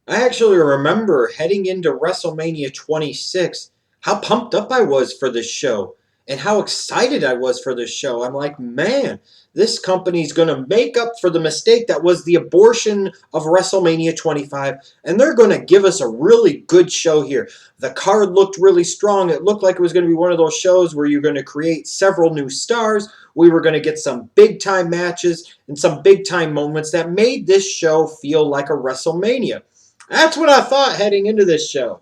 I actually remember heading into WrestleMania 26 how pumped up I was for this show and how excited I was for this show. I'm like, man, this company's going to make up for the mistake that was the abortion of WrestleMania 25, and they're going to give us a really good show here. The card looked really strong. It looked like it was going to be one of those shows where you're going to create several new stars. We were going to get some big time matches and some big time moments that made this show feel like a WrestleMania. That's what I thought heading into this show.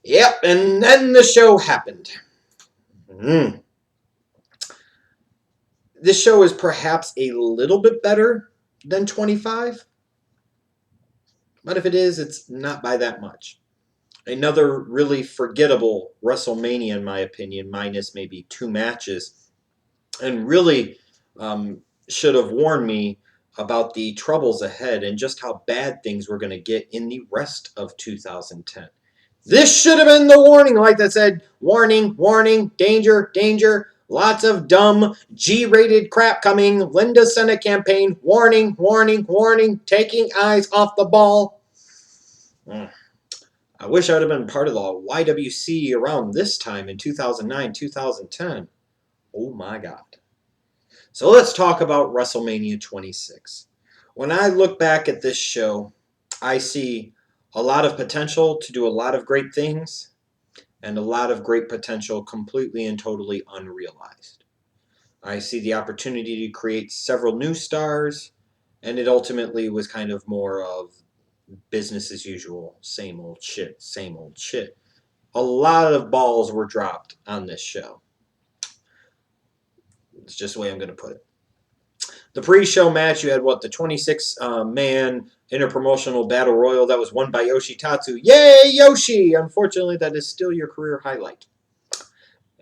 Yep, and then the show happened. Mm. This show is perhaps a little bit better than 25, but if it is, it's not by that much. Another really forgettable WrestleMania, in my opinion, minus maybe two matches, and really should have warned me about the troubles ahead and just how bad things were going to get in the rest of 2010. This should have been the warning light that said, warning, warning, danger, danger, lots of dumb G-rated crap coming, Linda Senna campaign, warning, warning, warning, taking eyes off the ball. I wish I would have been part of the YWC around this time in 2009, 2010. Oh my God. So let's talk about WrestleMania 26. When I look back at this show, I see a lot of potential to do a lot of great things and a lot of great potential completely and totally unrealized. I see the opportunity to create several new stars, and it ultimately was kind of more of business as usual, same old shit, same old shit. A lot of balls were dropped on this show. It's just the way I'm going to put it. The pre-show match, you had what, the 26-man interpromotional battle royal that was won by Yoshitatsu. Yay, Yoshi! Unfortunately, that is still your career highlight.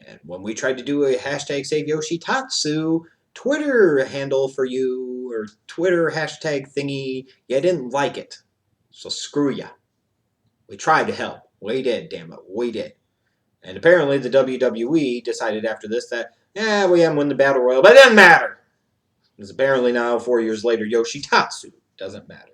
And when we tried to do a hashtag Save Yoshitatsu Twitter handle for you, or Twitter hashtag thingy, you didn't like it. So screw ya. We tried to help. We did, damn it. We did. And apparently the WWE decided after this that, we haven't won the battle royal, but it doesn't matter. Because apparently now, 4 years later, Yoshitatsu doesn't matter.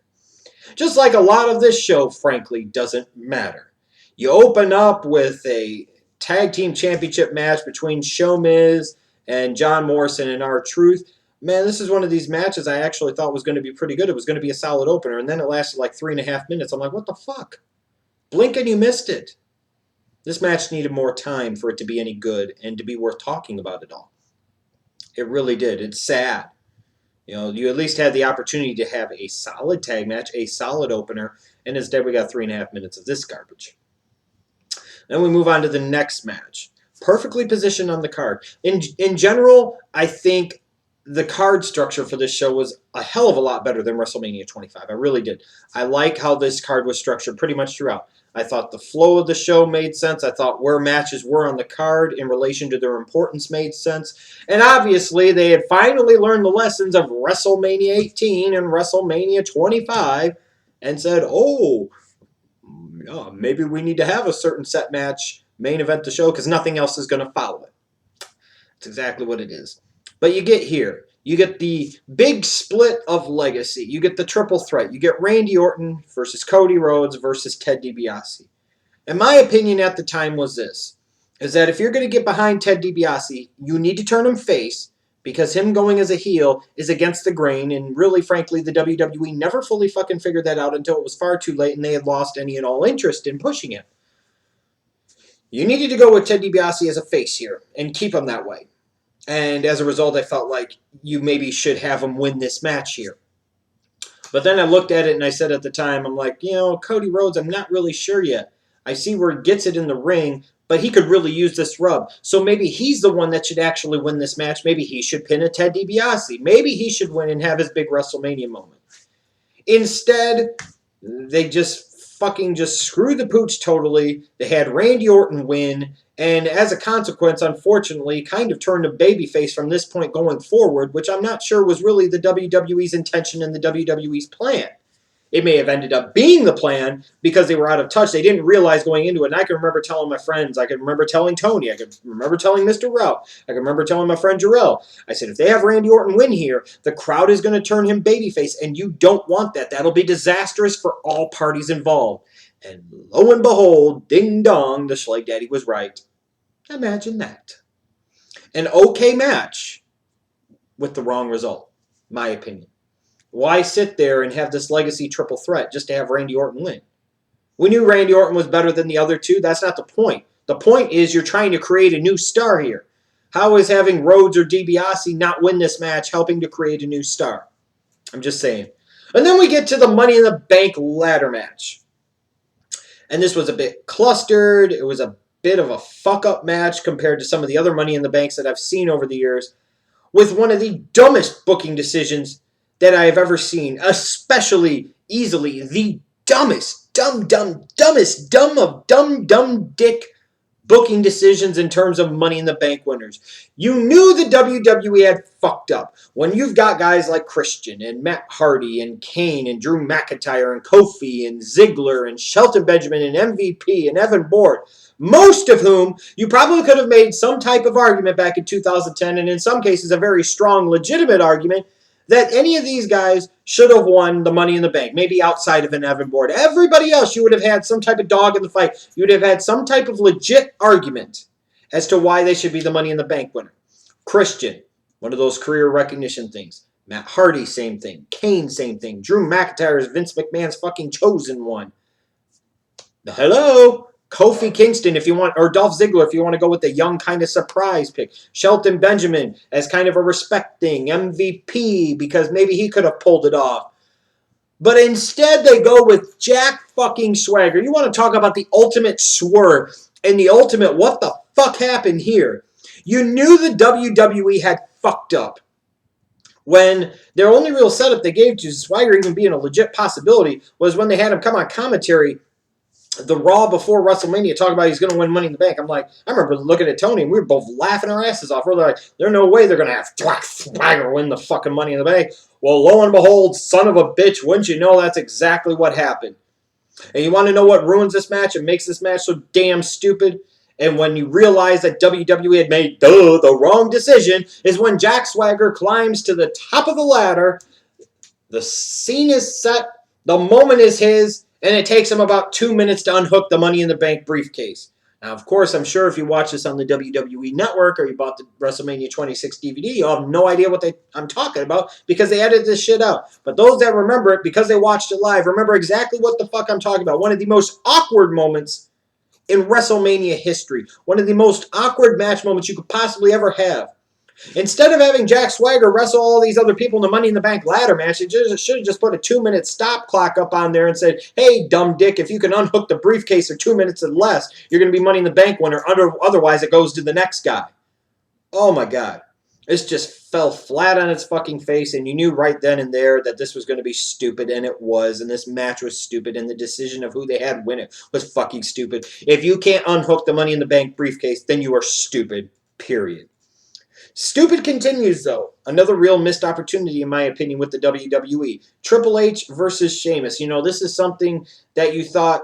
Just like a lot of this show, frankly, doesn't matter. You open up with a tag team championship match between Sheamus and John Morrison and R-Truth. Man, this is one of these matches I actually thought was going to be pretty good. It was going to be a solid opener, and then it lasted like 3.5 minutes. I'm like, what the fuck? Blink and you missed it. This match needed more time for it to be any good and to be worth talking about at all. It really did. It's sad. You at least had the opportunity to have a solid tag match, a solid opener, and instead we got 3.5 minutes of this garbage. Then we move on to the next match. Perfectly positioned on the card. In general, I think the card structure for this show was a hell of a lot better than WrestleMania 25. I really did. I like how this card was structured pretty much throughout. I thought the flow of the show made sense. I thought where matches were on the card in relation to their importance made sense. And obviously, they had finally learned the lessons of WrestleMania 18 and WrestleMania 25 and said, maybe we need to have a certain set match main event the show because nothing else is going to follow it. That's exactly what it is. But you get here. You get the big split of legacy. You get the triple threat. You get Randy Orton versus Cody Rhodes versus Ted DiBiase. And my opinion at the time was this, is that if you're going to get behind Ted DiBiase, you need to turn him face because him going as a heel is against the grain. And really, frankly, the WWE never fully fucking figured that out until it was far too late and they had lost any and all interest in pushing it. You needed to go with Ted DiBiase as a face here and keep him that way. And as a result, I felt like you maybe should have him win this match here. But then I looked at it and I said at the time, I'm like, Cody Rhodes, I'm not really sure yet. I see where he gets it in the ring, but he could really use this rub. So maybe he's the one that should actually win this match. Maybe he should pin a Ted DiBiase. Maybe he should win and have his big WrestleMania moment. Instead, they just screwed the pooch totally. They had Randy Orton win. And as a consequence, unfortunately, kind of turned a babyface from this point going forward, which I'm not sure was really the WWE's intention and the WWE's plan. It may have ended up being the plan because they were out of touch. They didn't realize going into it. And I can remember telling my friends. I can remember telling Tony. I can remember telling Mr. Rout. I can remember telling my friend Jarrell. I said, if they have Randy Orton win here, the crowd is going to turn him babyface. And you don't want that. That'll be disastrous for all parties involved. And lo and behold, ding dong, the Schleg Daddy was right. Imagine that. An okay match with the wrong result, my opinion. Why sit there and have this legacy triple threat just to have Randy Orton win? We knew Randy Orton was better than the other two. That's not the point. The point is you're trying to create a new star here. How is having Rhodes or DiBiase not win this match helping to create a new star? I'm just saying. And then we get to the Money in the Bank ladder match. And this was a bit clustered. It was a bit of a fuck-up match compared to some of the other Money in the Banks that I've seen over the years, with one of the dumbest booking decisions that I have ever seen, especially easily the dumbest, dumbest of dumb dick booking decisions in terms of Money in the Bank winners. You knew the WWE had fucked up when you've got guys like Christian and Matt Hardy and Kane and Drew McIntyre and Kofi and Ziggler and Shelton Benjamin and MVP and Evan Bourne, most of whom you probably could have made some type of argument back in 2010, and in some cases a very strong, legitimate argument, that any of these guys should have won the Money in the Bank, maybe outside of an Evan Bourne. Everybody else, you would have had some type of dog in the fight. You would have had some type of legit argument as to why they should be the Money in the Bank winner. Christian, one of those career recognition things. Matt Hardy, same thing. Kane, same thing. Drew McIntyre is Vince McMahon's fucking chosen one. Hello? Kofi Kingston, if you want, or Dolph Ziggler, if you want to go with the young kind of surprise pick. Shelton Benjamin as kind of a respect thing. MVP, because maybe he could have pulled it off. But instead, they go with Jack fucking Swagger. You want to talk about the ultimate swerve and the ultimate what the fuck happened here? You knew the WWE had fucked up when their only real setup they gave to Swagger even being a legit possibility was when they had him come on commentary the Raw before WrestleMania, talking about he's going to win Money in the Bank. I'm like, I remember looking at Tony and we were both laughing our asses off. We're like, there's no way they're going to have Swagger win the fucking Money in the Bank. Well, lo and behold, son of a bitch, wouldn't you know that's exactly what happened. And you want to know what ruins this match and makes this match so damn stupid? And when you realize that WWE had made the wrong decision is when Jack Swagger climbs to the top of the ladder. The scene is set. The moment is his. And it takes him about 2 minutes to unhook the Money in the Bank briefcase. Now, of course, I'm sure if you watch this on the WWE Network or you bought the WrestleMania 26 DVD, you'll have no idea what I'm talking about because they edited this shit out. But those that remember it, because they watched it live, remember exactly what the fuck I'm talking about. One of the most awkward moments in WrestleMania history. One of the most awkward match moments you could possibly ever have. Instead of having Jack Swagger wrestle all these other people in the Money in the Bank ladder match, it should have just put a 2-minute stop clock up on there and said, hey, dumb dick, if you can unhook the briefcase for 2 minutes or less, you're going to be Money in the Bank winner. Otherwise, it goes to the next guy. Oh, my God. This just fell flat on its fucking face, and you knew right then and there that this was going to be stupid, and it was, and this match was stupid, and the decision of who they had win it was fucking stupid. If you can't unhook the Money in the Bank briefcase, then you are stupid, period. Stupid continues, though. Another real missed opportunity, in my opinion, with the WWE. Triple H versus Sheamus. You know, this is something that you thought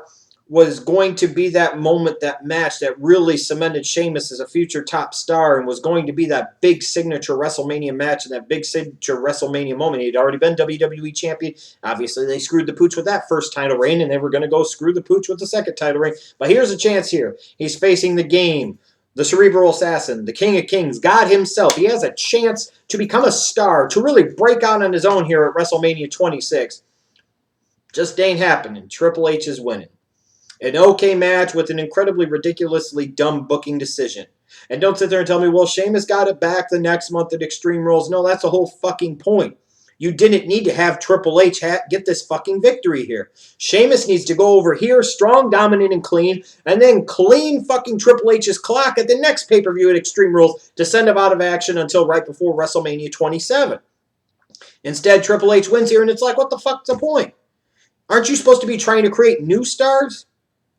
was going to be that moment, that match that really cemented Sheamus as a future top star and was going to be that big signature WrestleMania match and that big signature WrestleMania moment. He'd already been WWE champion. Obviously, they screwed the pooch with that first title reign, and they were going to go screw the pooch with the second title reign. But here's a chance here. He's facing the Game, the Cerebral Assassin, the King of Kings, God himself. He has a chance to become a star, to really break out on his own here at WrestleMania 26. Just ain't happening. Triple H is winning. An okay match with an incredibly ridiculously dumb booking decision. And don't sit there and tell me, well, Sheamus got it back the next month at Extreme Rules. No, that's the whole fucking point. You didn't need to have Triple H get this fucking victory here. Sheamus needs to go over here, strong, dominant, and clean, and then clean fucking Triple H's clock at the next pay-per-view at Extreme Rules to send him out of action until right before WrestleMania 27. Instead, Triple H wins here, and it's like, what the fuck's the point? Aren't you supposed to be trying to create new stars?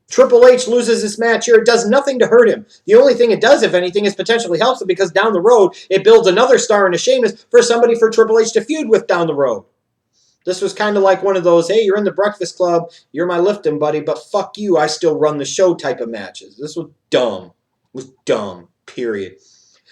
Triple H loses this match here. It does nothing to hurt him. The only thing it does, if anything, is potentially helps him because down the road, it builds another star into Sheamus for somebody for Triple H to feud with down the road. This was kind of like one of those, hey, you're in the Breakfast Club, you're my lifting buddy, but fuck you, I still run the show type of matches. This was dumb. It was dumb, period.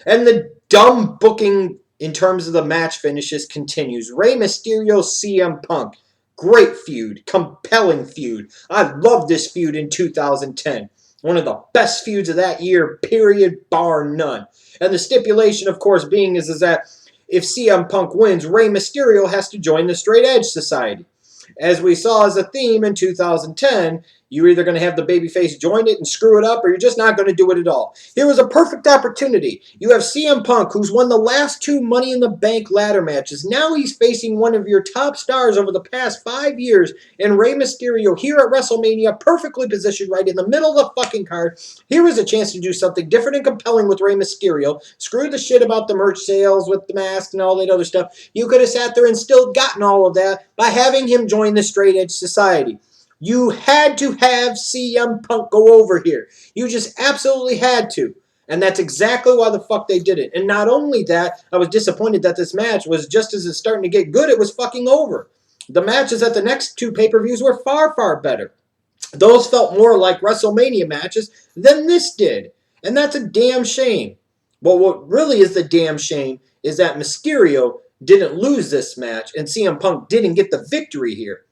And the dumb booking in terms of the match finishes continues. Rey Mysterio, CM Punk. Great feud. Compelling feud. I loved this feud in 2010. One of the best feuds of that year, period, bar none. And the stipulation, of course, being is that if CM Punk wins, Rey Mysterio has to join the Straight Edge Society. As we saw as a theme in 2010, you're either going to have the babyface join it and screw it up, or you're just not going to do it at all. Here was a perfect opportunity. You have CM Punk, who's won the last 2 Money in the Bank ladder matches. Now he's facing one of your top stars over the past 5 years in Rey Mysterio here at WrestleMania, perfectly positioned right in the middle of the fucking card. Here was a chance to do something different and compelling with Rey Mysterio. Screw the shit about the merch sales with the mask and all that other stuff. You could have sat there and still gotten all of that by having him join the Straight Edge Society. You had to have CM Punk go over here. You just absolutely had to. And that's exactly why the fuck they did it. And not only that, I was disappointed that this match was just as it's starting to get good, it was fucking over. The matches at the next 2 pay-per-views were far, far better. Those felt more like WrestleMania matches than this did. And that's a damn shame. But what really is the damn shame is that Mysterio didn't lose this match and CM Punk didn't get the victory here.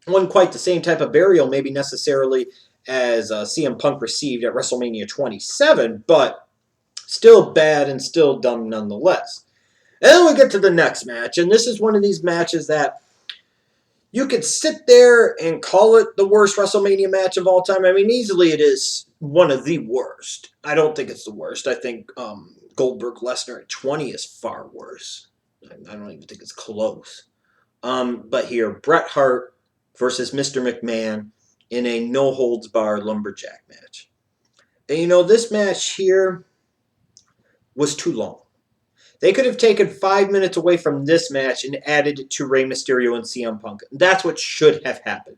Wasn't quite the same type of burial, maybe necessarily, as CM Punk received at WrestleMania 27, but still bad and still dumb nonetheless. And then we get to the next match, and this is one of these matches that you could sit there and call it the worst WrestleMania match of all time. I mean, easily it is one of the worst. I don't think it's the worst. I think Goldberg-Lesnar at 20 is far worse. I don't even think it's close. But here, Bret Hart versus Mr. McMahon in a no-holds-barred lumberjack match. And you know, this match here was too long. They could have taken 5 minutes away from this match and added it to Rey Mysterio and CM Punk. That's what should have happened.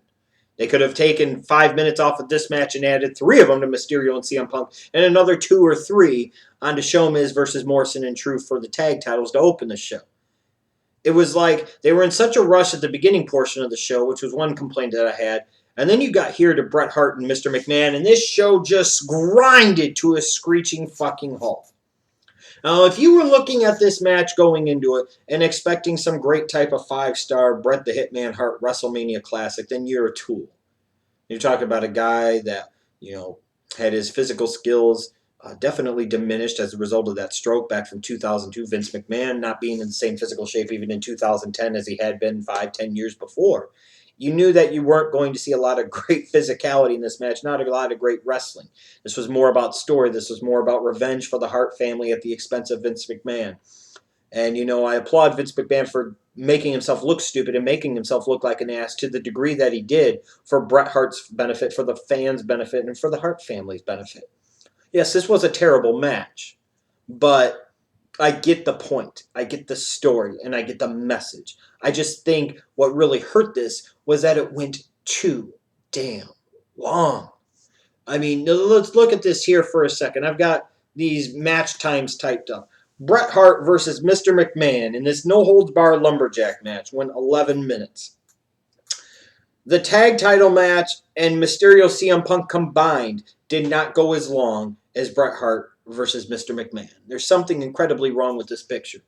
They could have taken 5 minutes off of this match and added 3 of them to Mysterio and CM Punk, and another 2 or 3 onto Sheamus versus Morrison and Truth for the tag titles to open the show. It was like they were in such a rush at the beginning portion of the show, which was one complaint that I had. And then you got here to Bret Hart and Mr. McMahon, and this show just grinded to a screeching fucking halt. Now, if you were looking at this match going into it and expecting some great type of 5-star Bret the Hitman Hart WrestleMania classic, then you're a tool. You're talking about a guy that, you know, had his physical skills definitely diminished as a result of that stroke back from 2002. Vince McMahon not being in the same physical shape even in 2010 as he had been 5-10 years before. You knew that you weren't going to see a lot of great physicality in this match, not a lot of great wrestling. This was more about story. This was more about revenge for the Hart family at the expense of Vince McMahon. And, you know, I applaud Vince McMahon for making himself look stupid and making himself look like an ass to the degree that he did for Bret Hart's benefit, for the fans' benefit, and for the Hart family's benefit. Yes, this was a terrible match, but I get the point. I get the story, and I get the message. I just think what really hurt this was that it went too damn long. I mean, let's look at this here for a second. I've got these match times typed up. Bret Hart versus Mr. McMahon in this no-holds-barred lumberjack match went 11 minutes. The tag title match and Mysterio CM Punk combined did not go as long as Bret Hart versus Mr. McMahon. There's something incredibly wrong with this picture.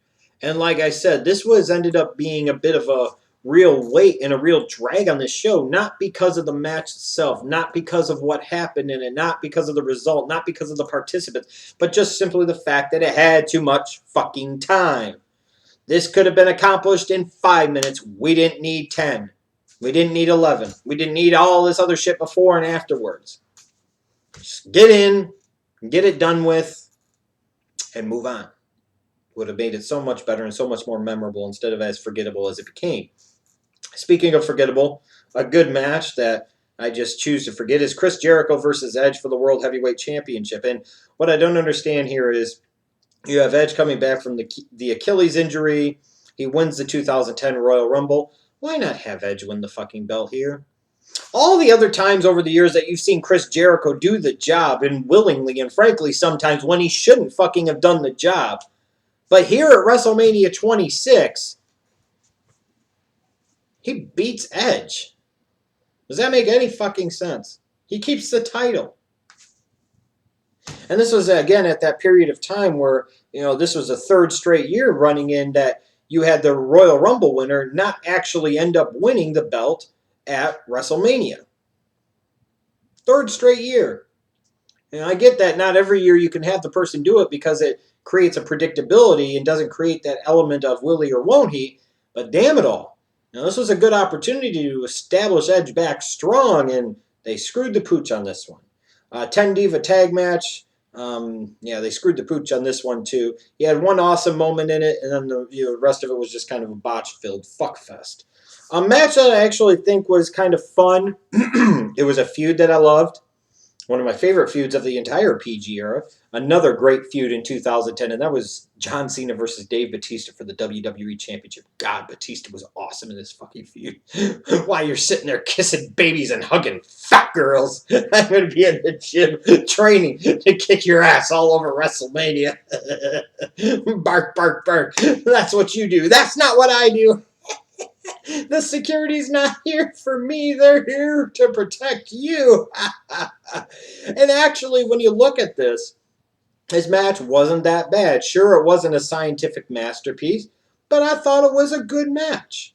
And like I said, this ended up being a bit of a real weight and a real drag on this show, not because of the match itself, not because of what happened in it, not because of the result, not because of the participants, but just simply the fact that it had too much fucking time. This could have been accomplished in 5 minutes. We didn't need 10. We didn't need 11. We didn't need all this other shit before and afterwards. Just get in, get it done with, and move on. Would have made it so much better and so much more memorable instead of as forgettable as it became. Speaking of forgettable, a good match that I just choose to forget is Chris Jericho versus Edge for the World Heavyweight Championship. And what I don't understand here is you have Edge coming back from the Achilles injury. He wins the 2010 Royal Rumble. Why not have Edge win the fucking belt here? All the other times over the years that you've seen Chris Jericho do the job, and willingly and frankly sometimes when he shouldn't fucking have done the job. But here at WrestleMania 26, He beats Edge. Does that make any fucking sense? He keeps the title. And this was, again, at that period of time where, this was a third straight year running in that you had the Royal Rumble winner not actually end up winning the belt at WrestleMania. Third straight year. And I get that not every year you can have the person do it because it creates a predictability and doesn't create that element of will he or won't he, but damn it all. Now, this was a good opportunity to establish Edge back strong, and they screwed the pooch on this one. 10 Diva tag match. They screwed the pooch on this one, too. You had one awesome moment in it, and then the rest of it was just kind of a botch-filled fuckfest. A match that I actually think was kind of fun. It was a feud that I loved. One of my favorite feuds of the entire PG era. Another great feud in 2010, and that was John Cena versus Dave Batista for the WWE Championship. God, Batista was awesome in this fucking feud. While you're sitting there kissing babies and hugging fat girls, I'm going to be in the gym training to kick your ass all over WrestleMania. Bark, bark, bark. That's what you do. That's not what I do. The security's not here for me. They're here to protect you. And actually, when you look at this, his match wasn't that bad. Sure, it wasn't a scientific masterpiece, but I thought it was a good match.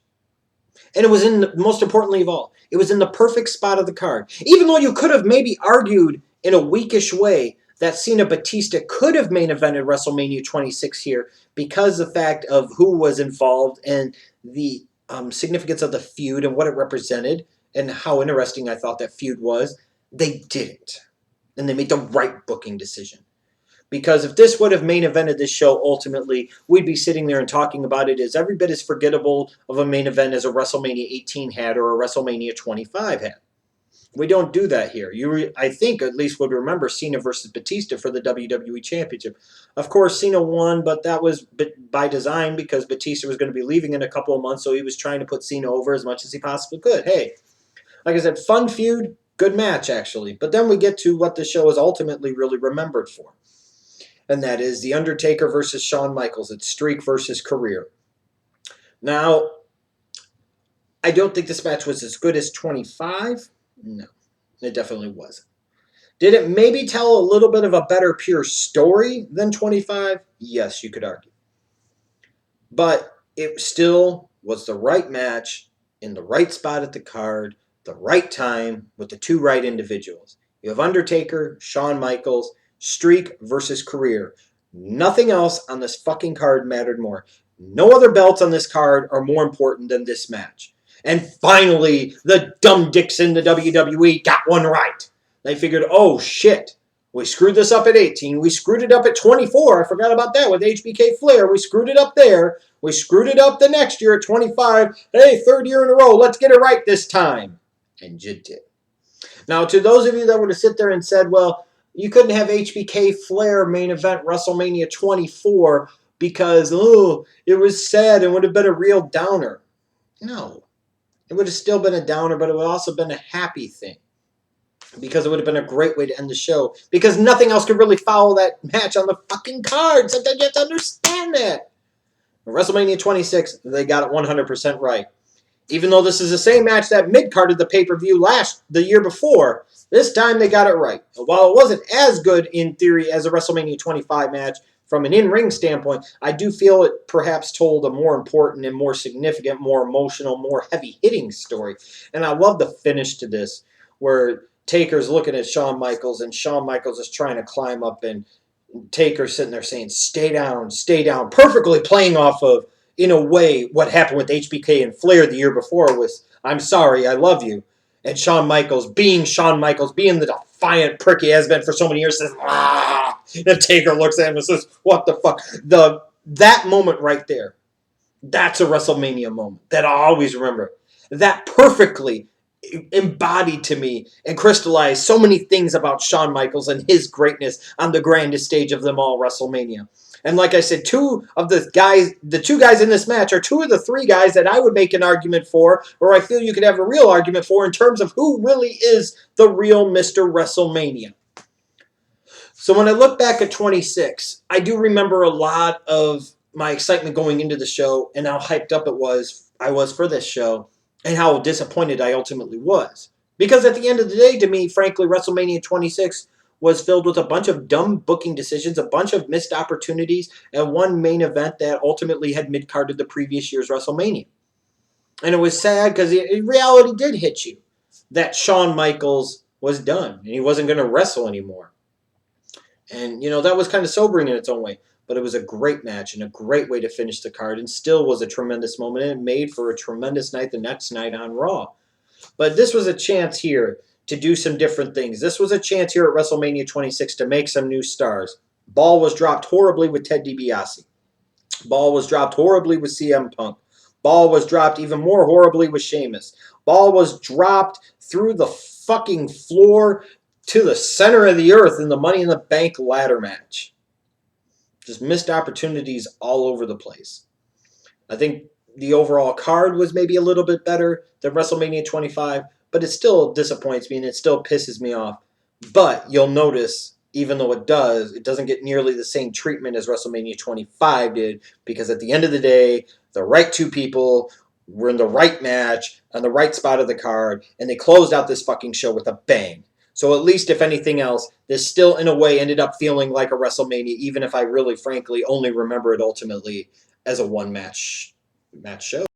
And it was most importantly of all, it was in the perfect spot of the card. Even though you could have maybe argued in a weakish way that Cena Batista could have main evented WrestleMania 26 here because of the fact of who was involved and the significance of the feud and what it represented and how interesting I thought that feud was. They didn't. And they made the right booking decision. Because if this would have main evented this show, ultimately, we'd be sitting there and talking about it as every bit as forgettable of a main event as a WrestleMania 18 had or a WrestleMania 25 had. We don't do that here. I think at least would remember Cena versus Batista for the WWE Championship. Of course, Cena won, but that was by design because Batista was going to be leaving in a couple of months, so he was trying to put Cena over as much as he possibly could. Hey, like I said, fun feud, good match, actually. But then we get to what the show is ultimately really remembered for. And that is The Undertaker versus Shawn Michaels. It's streak versus career. Now, I don't think this match was as good as 25. No, it definitely wasn't. Did it maybe tell a little bit of a better pure story than 25? Yes, you could argue. But it still was the right match in the right spot at the card, the right time, with the two right individuals. You have Undertaker, Shawn Michaels, streak versus career. Nothing else on this fucking card mattered more. No other belts on this card are more important than this match. And finally, the dumb dicks in the WWE got one right. They figured, oh shit, we screwed this up at 18. We screwed it up at 24. I forgot about that with HBK Flair. We screwed it up there. We screwed it up the next year at 25. Hey, third year in a row. Let's get it right this time. And you did. Now, to those of you that would have sit there and said, well, you couldn't have HBK Flair main event WrestleMania 24 because, it was sad and would have been a real downer. No. It would have still been a downer, but it would have also been a happy thing. Because it would have been a great way to end the show. Because nothing else could really follow that match on the fucking card. Sometimes you have to understand that. WrestleMania 26, they got it 100% right. Even though this is the same match that mid-carded the pay-per-view the year before, this time they got it right. While it wasn't as good in theory as a WrestleMania 25 match, from an in-ring standpoint, I do feel it perhaps told a more important and more significant, more emotional, more heavy-hitting story. And I love the finish to this, where Taker's looking at Shawn Michaels, and Shawn Michaels is trying to climb up, and Taker's sitting there saying, stay down, perfectly playing off of, in a way, what happened with HBK and Flair the year before was, I'm sorry, I love you. And Shawn Michaels, being the defiant prick he has been for so many years, says, ah! And Taker looks at him and says, what the fuck? That moment right there, that's a WrestleMania moment that I'll always remember. That perfectly embodied to me and crystallized so many things about Shawn Michaels and his greatness on the grandest stage of them all, WrestleMania. And like I said, the two guys in this match are two of the three guys that I would make an argument for, or I feel you could have a real argument for in terms of who really is the real Mr. WrestleMania. So when I look back at 26, I do remember a lot of my excitement going into the show and how hyped up I was for this show. and how disappointed I ultimately was. Because at the end of the day, to me, frankly, WrestleMania 26 was filled with a bunch of dumb booking decisions, a bunch of missed opportunities, and one main event that ultimately had mid-carded the previous year's WrestleMania. And it was sad because reality did hit you that Shawn Michaels was done and he wasn't going to wrestle anymore. And, that was kind of sobering in its own way. But it was a great match and a great way to finish the card and still was a tremendous moment and it made for a tremendous night the next night on Raw. But this was a chance here to do some different things. This was a chance here at WrestleMania 26 to make some new stars. Ball was dropped horribly with Ted DiBiase. Ball was dropped horribly with CM Punk. Ball was dropped even more horribly with Sheamus. Ball was dropped through the fucking floor to the center of the earth in the Money in the Bank ladder match. Just missed opportunities all over the place. I think the overall card was maybe a little bit better than WrestleMania 25, but it still disappoints me and it still pisses me off. But you'll notice, even though it doesn't get nearly the same treatment as WrestleMania 25 did, because at the end of the day, the right two people were in the right match on the right spot of the card, and they closed out this fucking show with a bang. So at least, if anything else, this still, in a way, ended up feeling like a WrestleMania, even if I really, frankly, only remember it ultimately as a one-match show.